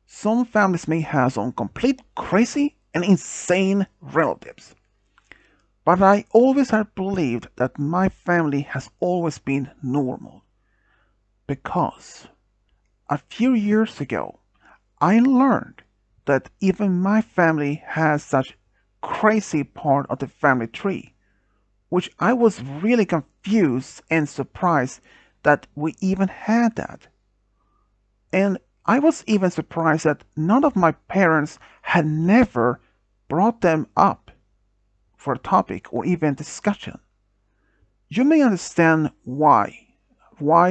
Some families may have some complete crazy and insane relatives, but I always have believed that my family has always been normal because a few years ago I learned that even my family has such crazy part of the family tree, which I was really confused and surprised that we even had that. And I was even surprised that none of my parents had never brought them up for a topic or even discussion. You may understand why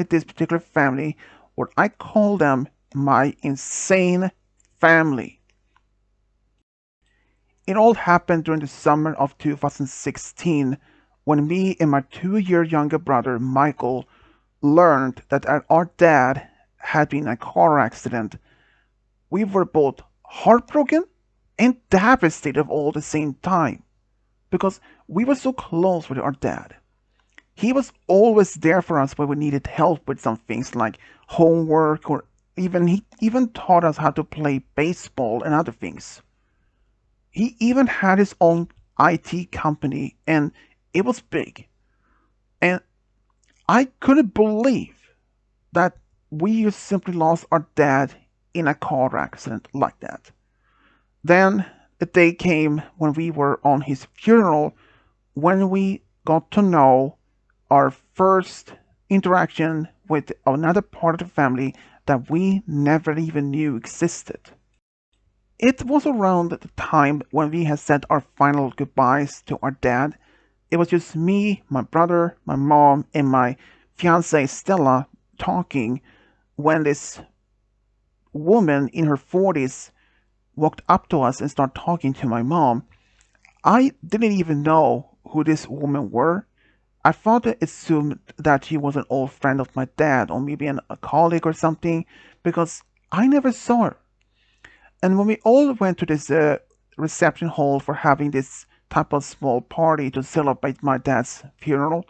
this particular family, or I call them my insane family. It all happened during the summer of 2016 when me and my 2 year younger brother Michael learned that our dad had been in a car accident. We were both heartbroken and devastated all at the same time because we were so close with our dad. He was always there for us when we needed help with some things like homework, or even he even taught us how to play baseball and other things. He even had his own IT company, and it was big. And I couldn't believe that we just simply lost our dad in a car accident like that. Then the day came when we were on his funeral, when we got to know our first interaction with another part of the family that we never even knew existed. It was around the time when we had said our final goodbyes to our dad. It was just me, my brother, my mom, and my fiancee Stella talking when this woman in her 40s walked up to us and started talking to my mom. I didn't even know who this woman were. I thought I assumed that she was an old friend of my dad, or maybe a colleague or something, because I never saw her. And when we all went to this reception hall for having this type of small party to celebrate my dad's funeral,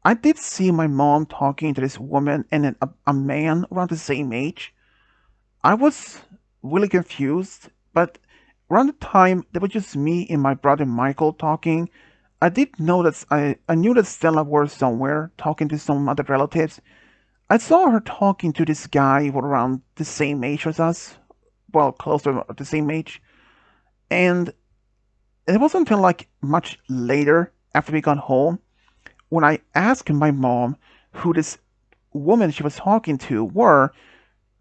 I did see my mom talking to this woman and a man around the same age. I was really confused, but around the time there was just me and my brother Michael talking, I did notice I knew that Stella was somewhere talking to some other relatives. I saw her talking to this guy who was around the same age as us, well, close to the same age. And it wasn't until like much later after we got home when I asked my mom who this woman she was talking to were,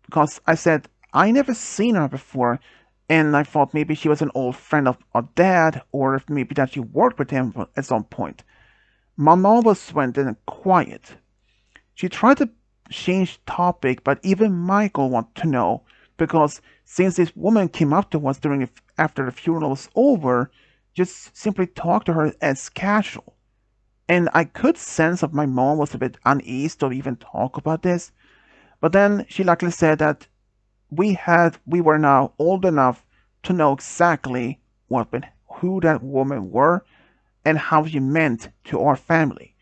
because I said I never seen her before, and I thought maybe she was an old friend of our dad, or if maybe that she worked with him at some point. My mom was went in quiet. She tried to change topic, but even Michael wanted to know because since this woman came up to us during after the funeral was over, just simply talked to her as casual. And I could sense that my mom was a bit uneasy to even talk about this. But then she luckily said that we were now old enough to know exactly who that woman were and how she meant to our family.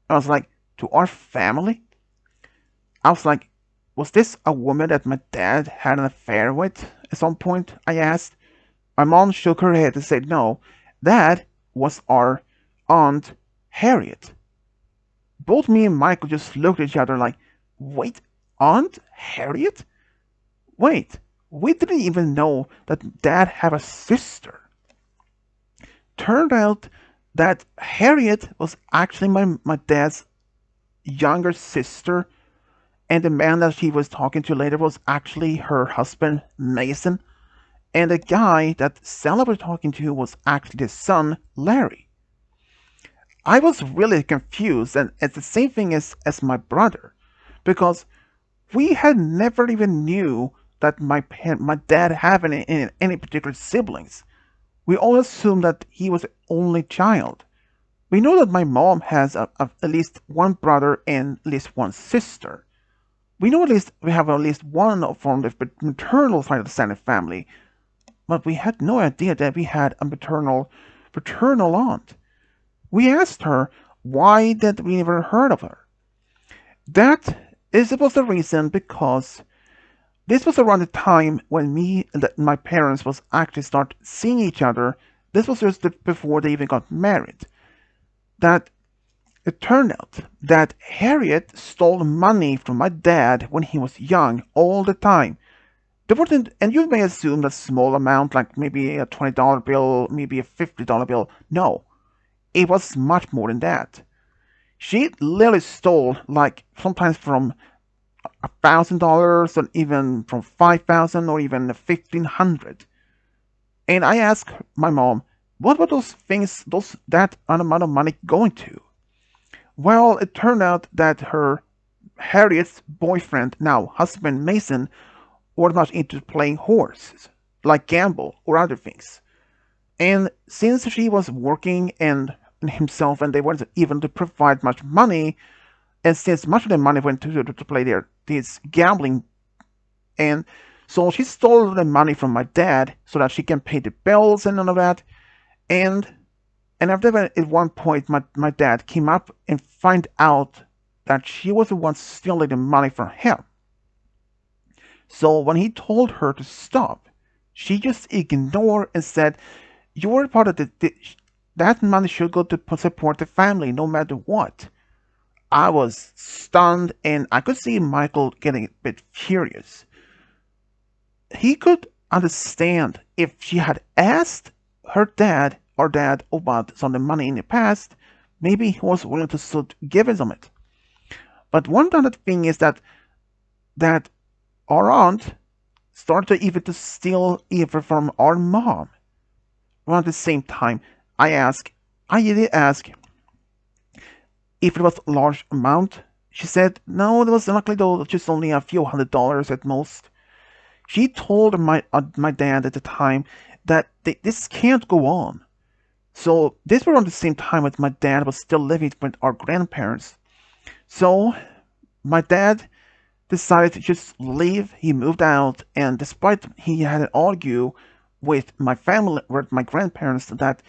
I was like, to our family? I was like, was this a woman that my dad had an affair with at some point? I asked. My mom shook her head and said no, that was our Aunt Harriet. Both me and Michael just looked at each other like, wait, Aunt Harriet? Wait, we didn't even know that Dad had a sister. Turned out that Harriet was actually my dad's younger sister, and the man that she was talking to later was actually her husband, Mason, and the guy that Stella was talking to was actually his son, Larry. I was really confused, and it's the same thing as my brother, because we had never even knew that my dad had any particular siblings. We all assumed that he was the only child. We know that my mom has at least one brother and at least one sister. We know we have at least one from the maternal side of the Sennett family, but we had no idea that we had a paternal aunt. We asked her why that we never heard of her. That was the reason because This was around the time when me and my parents was actually start seeing each other. This was just before they even got married. That it turned out that Harriet stole money from my dad when he was young all the time. There wasn't, and you may assume that small amount, like maybe a $20 bill, maybe a $50 bill. No, it was much more than that. She literally stole, like, sometimes from $1,000 and even from 5,000 or even 1,500. And I asked my mom, what were those things, that amount of money going to? Well, it turned out that her Harriet's boyfriend, now husband Mason, was much into playing horses, like gamble or other things. And since she was working and himself and they weren't even to provide much money, and since much of the money went to play this gambling, and so she stole the money from my dad so that she can pay the bills and all of that. And after that, at one point, my dad came up and find out that she was the one stealing the money from him. So when he told her to stop, she just ignored and said, "You're part of that money should go to support the family no matter what." I was stunned and I could see Michael getting a bit furious. He could understand if she had asked her dad or dad about some of the money in the past, maybe he was willing to give him some of it. But one other thing is that our aunt started even to steal even from our mom. Around the same time, I did ask if it was a large amount. She said no, it was luckily though just only a few $100s at most. She told my dad at the time that this can't go on. So this was around the same time that my dad was still living with our grandparents. So my dad decided to just leave. He moved out, and despite he had an argue with my family, with my grandparents, that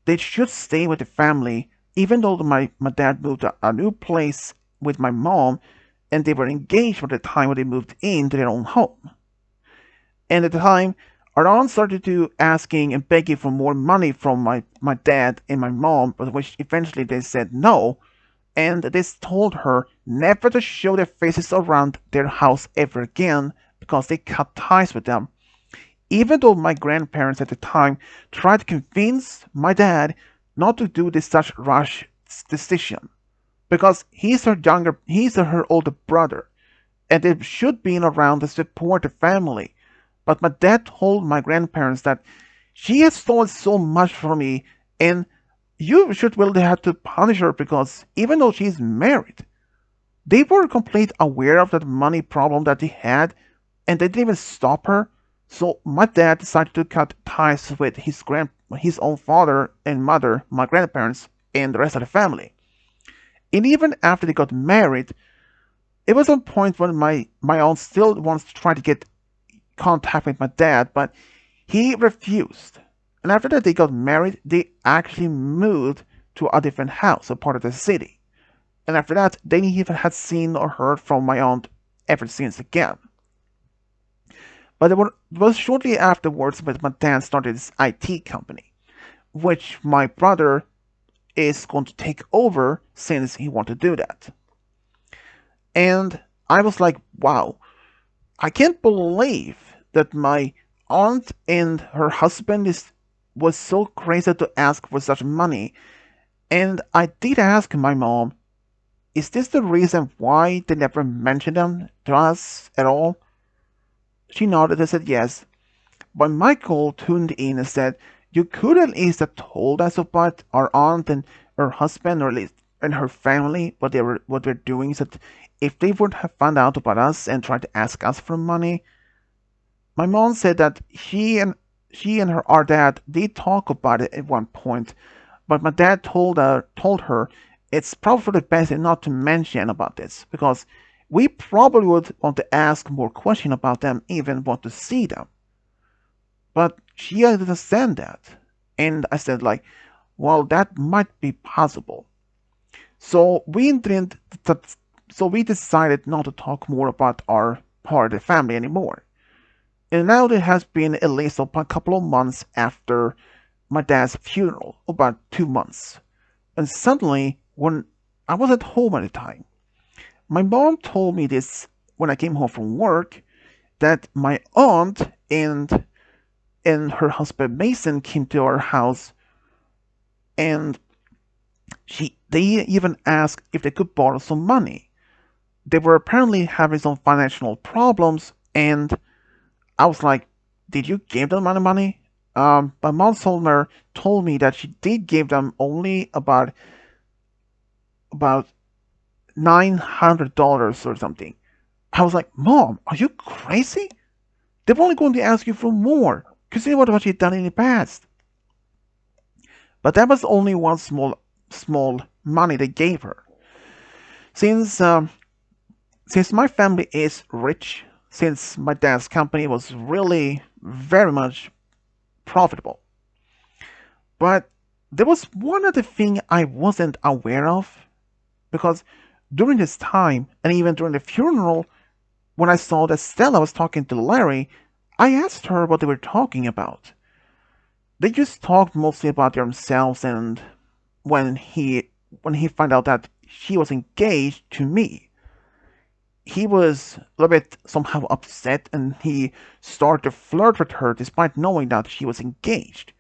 they should stay with the family, even though my dad moved to a new place with my mom, and they were engaged for the time when they moved into their own home. And at the time, our aunt started to asking and begging for more money from my dad and my mom, but which eventually they said no, and they told her never to show their faces around their house ever again because they cut ties with them. Even though my grandparents at the time tried to convince my dad not to do this such rash decision because he's her older brother, and they should be around to support the family. But my dad told my grandparents that she has stolen so much from me, and you should really have to punish her because even though she's married, they were completely aware of that money problem that they had, and they didn't even stop her. So my dad decided to cut ties with his own father and mother, my grandparents, and the rest of the family. And even after they got married, it was a point when my aunt still wants to try to get contact with my dad, but he refused. And after that, they got married. They actually moved to a different house, a part of the city. And after that, they didn't even had seen or heard from my aunt ever since again. But it was shortly afterwards that my dad started his IT company, which my brother is going to take over since he wanted to do that. And I was like, wow, I can't believe that my aunt and her husband was so crazy to ask for such money. And I did ask my mom, is this the reason why they never mentioned them to us at all? She nodded and said yes. But Michael tuned in and said, you could at least have told us about our aunt and her husband, or at least and her family, what they're doing, so that if they would have found out about us and tried to ask us for money. My mom said that our dad did talk about it at one point, but my dad told her it's probably for the best not to mention about this because we probably would want to ask more questions about them, even want to see them. But she understand that, and I said like, well, that might be possible. So we didn't. So we decided not to talk more about our part of the family anymore. And now it has been at least a couple of months after my dad's funeral, about 2 months. And suddenly, when I was at home at the time, my mom told me this when I came home from work that my aunt and her husband Mason came to our house, and they even asked if they could borrow some money. They were apparently having some financial problems, and I was like, "Did you give them any money?" My mom told me that she did give them only about $900 or something. I was like, "Mom, are you crazy? They're only going to ask you for more. Consider what you've done in the past." But that was only one small money they gave her. Since since my family is rich, since my dad's company was really very much profitable, but there was one other thing I wasn't aware of, because during this time and even during the funeral, when I saw that Stella was talking to Larry, I asked her what they were talking about. They just talked mostly about themselves, and when he found out that she was engaged to me, he was a little bit somehow upset, and he started to flirt with her despite knowing that she was engaged,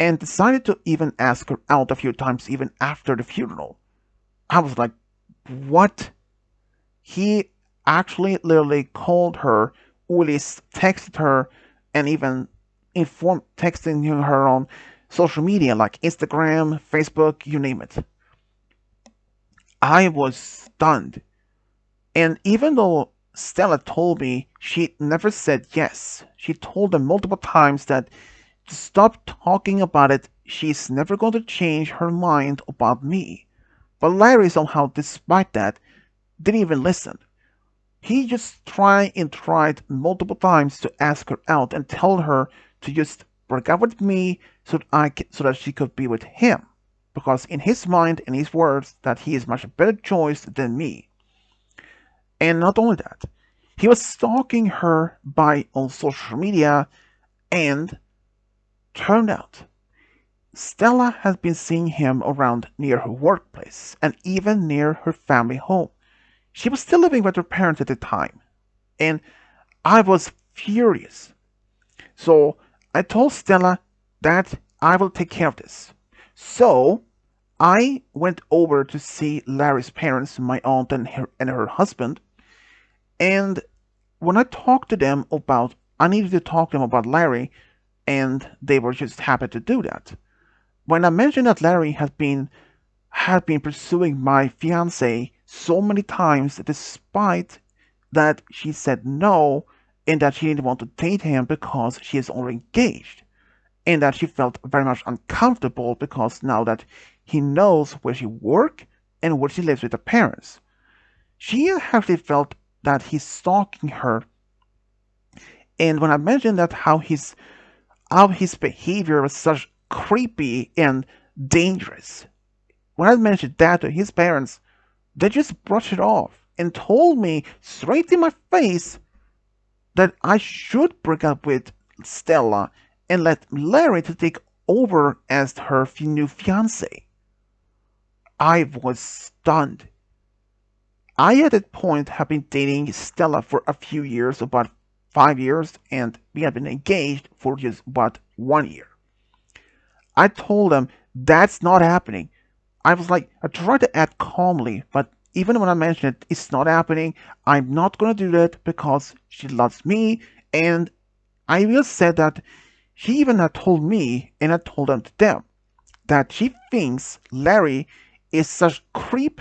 and decided to even ask her out a few times even after the funeral. I was like, what? He actually literally called her, or at least texted her, and even informed texting her on social media like Instagram, Facebook, you name it. I was stunned. And even though Stella told me she never said yes, she told them multiple times that to stop talking about it, she's never going to change her mind about me. But Larry somehow, despite that, didn't even listen. He just tried and tried multiple times to ask her out and tell her to just break up with me so that she could be with him. Because in his mind and his words, that he is much a better choice than me. And not only that, he was stalking her by on social media, and turned out Stella has been seeing him around near her workplace and even near her family home. She was still living with her parents at the time, and I was furious. So I told Stella that I will take care of this. So I went over to see Larry's parents, my aunt and her husband, and when I talked to them about, I needed to talk to them about Larry, and they were just happy to do that. When I mentioned that Larry had been pursuing my fiance so many times, despite that she said no, and that she didn't want to date him because she is already engaged, and that she felt very much uncomfortable because now that he knows where she works and where she lives with her parents, she actually felt that he's stalking her. And when I mentioned that how his behavior was such creepy and dangerous, when I mentioned that to his parents, they just brushed it off and told me straight in my face that I should break up with Stella and let Larry to take over as her new fiance. I was stunned. I at that point had been dating Stella for a few years, about 5 years, and we had been engaged for just about 1 year. I told them that's not happening. I was like, I tried to act calmly, but even when I mentioned it, it's not happening. I'm not gonna do that because she loves me, and I even said that she even had told me, and I told them that she thinks Larry is such creep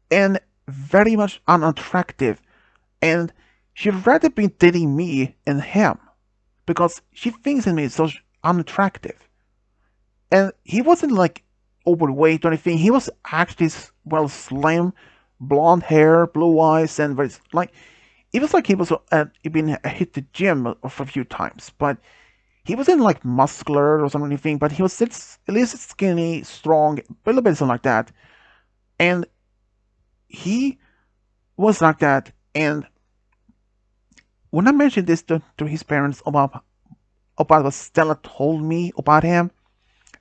and very much unattractive, and she'd rather be dating me and him because she thinks him is so unattractive. And he wasn't like overweight or anything. He was actually well slim, blonde hair, blue eyes, and very like it was like he was he'd been hit the gym for a few times, but he wasn't like muscular or something anything. But he was at least skinny, strong, a little bit something like that. And he was like that, and When I mentioned this to his parents about what Stella told me about him,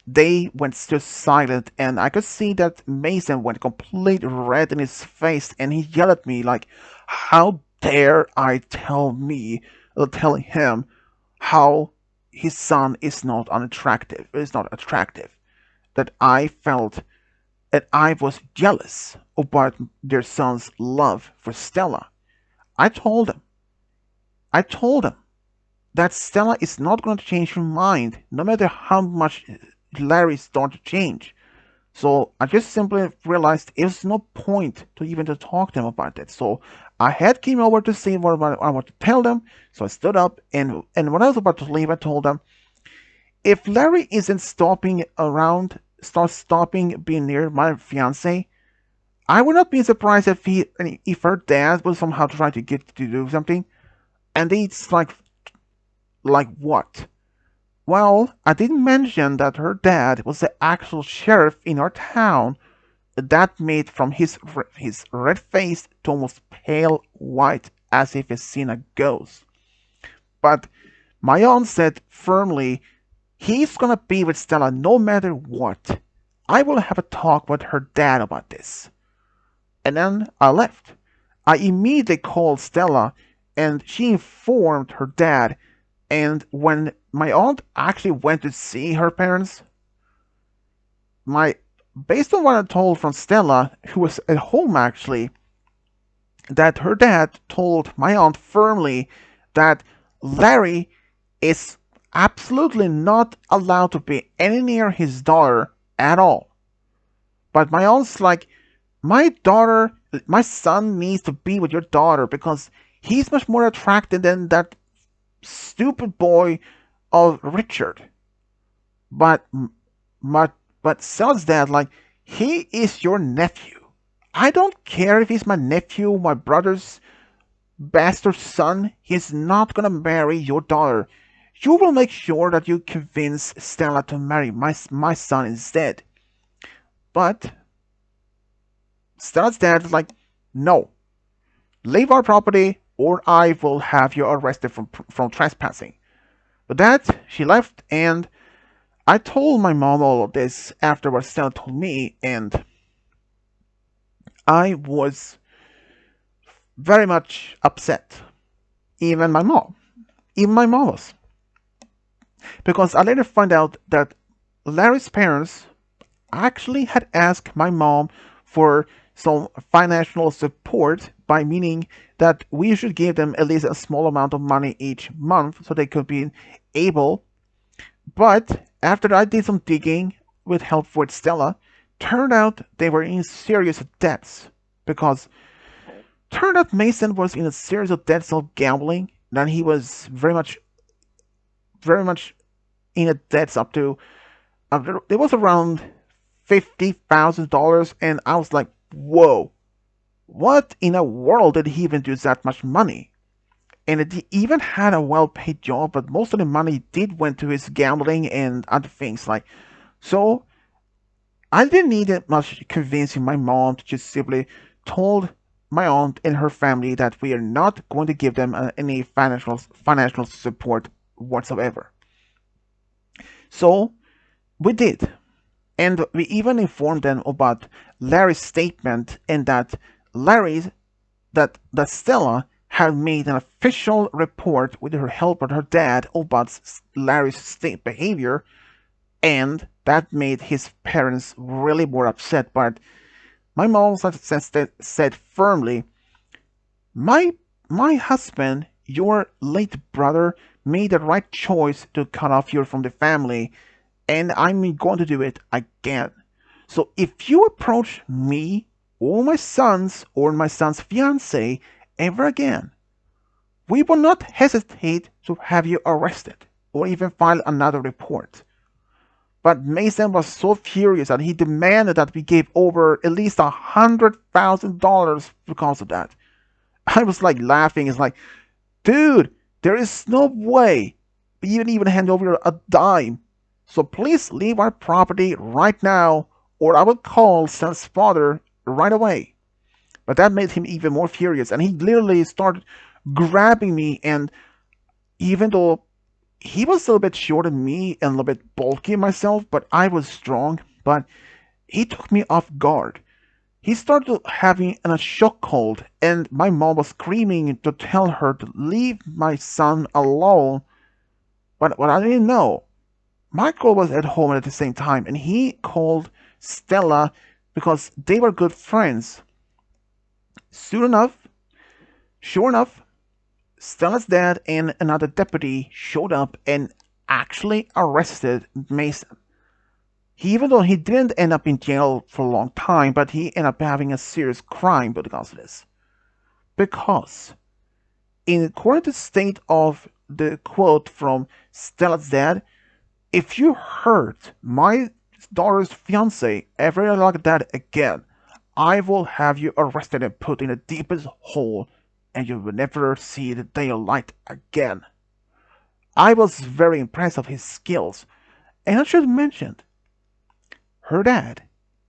they went just silent, and I could see that Mason went complete red in his face, and he yelled at me like, "How dare I tell him how his son is not attractive, that I felt that I was jealous about their son's love for Stella. I told him, I told him that Stella is not going to change her mind, no matter how much Larry started to change. So I just simply realized there's no point to even to talk to him about it. So I had came over to see what I want to tell them. So I stood up, and when I was about to leave, I told them, if Larry isn't stopping being near my fiance, I would not be surprised if her dad will somehow try to get to do something. And it's like what? Well, I didn't mention that her dad was the actual sheriff in our town. That made from his red face to almost pale white, as if he's seen a ghost. But my aunt said firmly, he's gonna be with Stella no matter what. I will have a talk with her dad about this. And then I left. I immediately called Stella, and she informed her dad. And when my aunt actually went to see her parents, my based on what I told from Stella, who was at home actually, that her dad told my aunt firmly that Larry is absolutely not allowed to be any near his daughter at all. But my aunt's like, my son needs to be with your daughter because he's much more attractive than that stupid boy of Richard. But but but Sal's dad, like, he is your nephew. I don't care if he's my nephew, my brother's bastard son. He's not gonna marry your daughter. You will make sure that you convince Stella to marry my son instead. But Stella's dad is like, no, leave our property, or I will have you arrested from trespassing. With that, she left, and I told my mom all of this after what Stella told me, and I was very much upset. Even my mom. Even my mom was. Because I later found out that Larry's parents actually had asked my mom for some financial support, by meaning that we should give them at least a small amount of money each month so they could be able. But after I did some digging with help with Stella, turned out they were in serious debts, because turned out Mason was in a series of debts of gambling. Then he was very much in a debts up to it was around $50,000, and I was like, whoa, what in the world did he even do that much money? And it even had a well-paid job, but most of the money did went to his gambling and other things like. So I didn't need that much convincing my mom to just simply told my aunt and her family that we are not going to give them any financial support whatsoever. So we did, and we even informed them about Larry's statement, and that Stella had made an official report with her help and her dad about Larry's state behavior, and that made his parents really more upset. But my mom said firmly, my my husband, your late brother, made the right choice to cut off you from the family, and I'm going to do it again. So if you approach me or my son's fiance ever again, we will not hesitate to have you arrested or even file another report. But Mason was so furious that he demanded that we give over at least $100,000 because of that. I was like laughing. It's like, dude, there is no way we even hand over a dime. So please leave our property right now, or I will call Sam's father right away. But that made him even more furious, and he literally started grabbing me, and even though he was a little bit shorter than me and a little bit bulky myself, but I was strong, but he took me off guard. He started having a shock cold, and my mom was screaming to tell her to leave my son alone. But what I didn't know, Michael was at home at the same time, and he called Stella because they were good friends. Soon enough, sure enough, Stella's dad and another deputy showed up and actually arrested Mason. Even though he didn't end up in jail for a long time, but he ended up having a serious crime because of this. Because, in according to the state of the quote from Stella's dad, if you hurt my daughter's fiance ever like that again, I will have you arrested and put in the deepest hole, and you will never see the daylight again. I was very impressed of his skills, and I should mention, her dad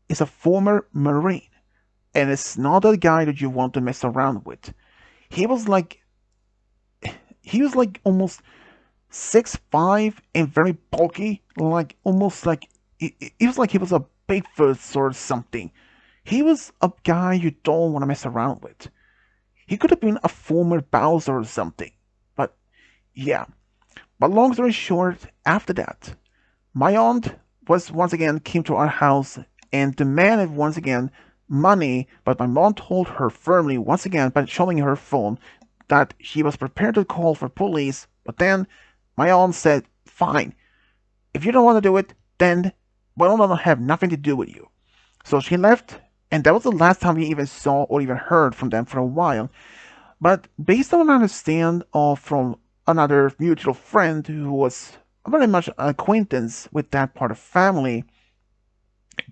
is a former Marine, and it's not a guy that you want to mess around with. He was like he was like almost 6'5" and very bulky, like almost like it was like he was a Bigfoot or something. He was a guy you don't want to mess around with. He could have been a former Bowser or something. But yeah. But long story short, after that, my aunt was once again came to our house and demanded once again money, but my mom told her firmly once again by showing her phone that she was prepared to call for police, but then my aunt said, fine, if you don't want to do it, then we don't have nothing to do with you. So she left, and that was the last time we even saw or even heard from them for a while. But based on what I understand from another mutual friend who was very much an acquaintance with that part of family,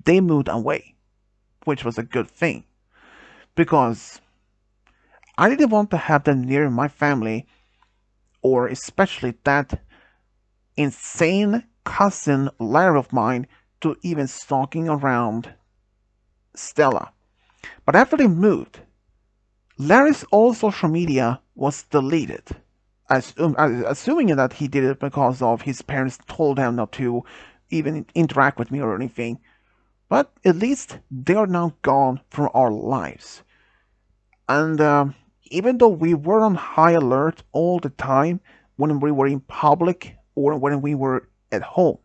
they moved away, which was a good thing. Because I didn't want to have them near my family, or especially that insane cousin Larry of mine to even stalking around Stella. But after they moved, Larry's old social media was deleted. Assuming that he did it because of his parents told him not to even interact with me or anything. But at least they are now gone from our lives. And even though we were on high alert all the time when we were in public or when we were at home,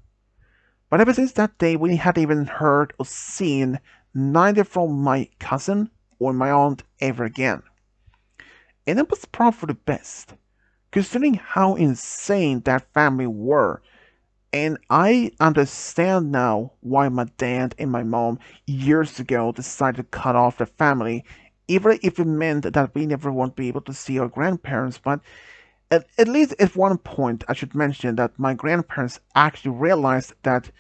but ever since that day, we hadn't even heard or seen neither from my cousin or my aunt ever again. And it was probably for the best, considering how insane that family were. And I understand now why my dad and my mom years ago decided to cut off the family, even if it meant that we never won't be able to see our grandparents. But at least at one point, I should mention that my grandparents actually realized that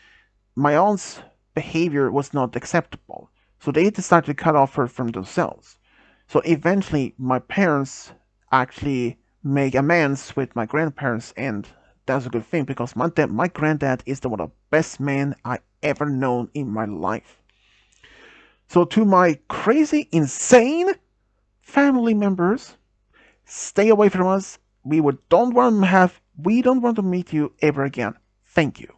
my aunt's behavior was not acceptable. So they decided to cut off her from themselves. So eventually, my parents actually make amends with my grandparents, and that's a good thing because my granddad is the one of the best men I ever known in my life. So to my crazy, insane family members, stay away from us. We don't want to meet you ever again. Thank you.